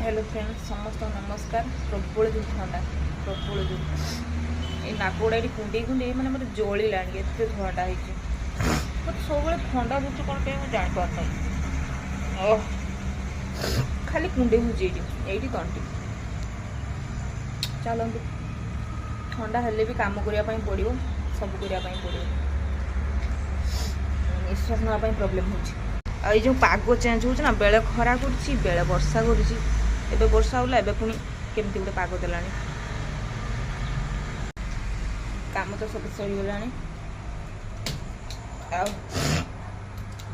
Hello friends समस्त नमस्कार। प्रबल जो थंडा प्रबल जो नाकगुड़ा कुंडे कुंडे मैंने मतलब जलिला एत थंडा मत सब थंडा दूसरी कौन कहीं जापार ना खाली कुंडे हूँ ये तंटी चलते ठंडा हेल्ले भी कम करने पड़ो सब करने पड़ो निश्वास नापी प्रोब्लेम हो जो पाग चेंज हो बेले खरा कर बेले वर्षा कर वर्षा होला एबे पुणी केमती गोटे पाग देला काम तो सब सरीगला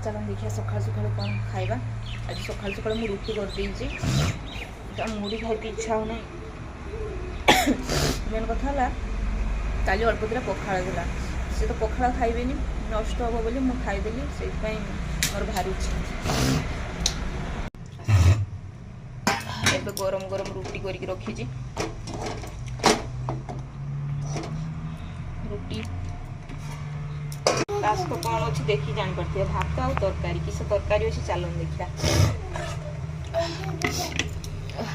चल देखिए सका सका कौन खाइबा आज सका सका मुझे रुटी कर मुड़ी खाई इच्छा होना मेन कथा काली अल्प दिन पखाड़ था सी तो पखाड़ खाइबे नष्ट हम बोली मुझे खाईदेली से मोर भारी इच्छा एबे गरम गरम रुटी करके रखी रुटी तो कौन अच्छी देखी जापारे भात आ तरकारी किस तरकारी अच्छी चलो देखा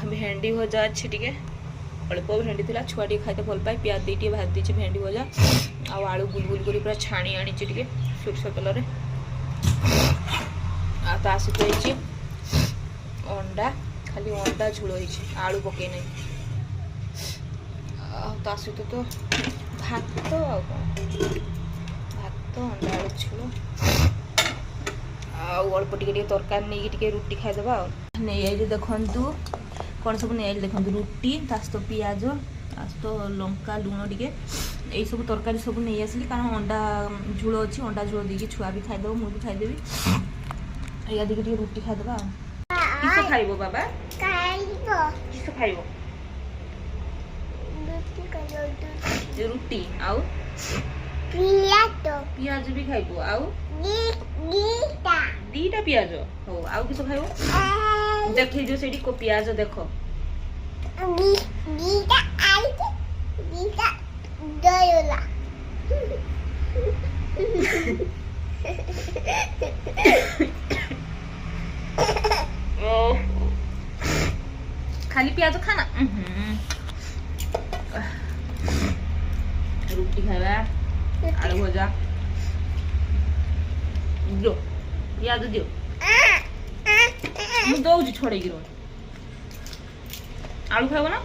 भेंडी भजा अच्छी टे अल्प भेंडी थी छुआ टे खाते भल पाए प्याज दी भात दी भेंडी भजा आलू गुलगुल कर पूरा छाणी आनी टे सोरष तेल ता सहित अंडा खाली अंडा झोल आलू पकई ना ता सहित तो भात भात अंडा आलू झोल अल्प टे तरकारी नहीं टे रुटी खाईदे नहीं देखु कौन सब नहीं देखो रुटी तो पियाज तो लंका लुण टे यही सब तरकारी सब नहीं आसली कारण अंडा झोल अच्छी अंडा झोल देकी छुआ भी खाईदेव मुझे भी खाईदेवी या देखिए रुटी खाईदे किस खाइबो बाबा किस खाइबो रुटी आउ पियाज भी खाइबो आउ दीटा पियाज हो आउ किस खाइबो देखि जो सेठी को पियाज देखो खाली प्याज खाना रुटी खाइबा आलू भजा दो प्याज दियो मु दौजी छोड़े आलू खाइब ना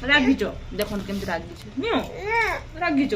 रागिच देख केमती रागिच रागिच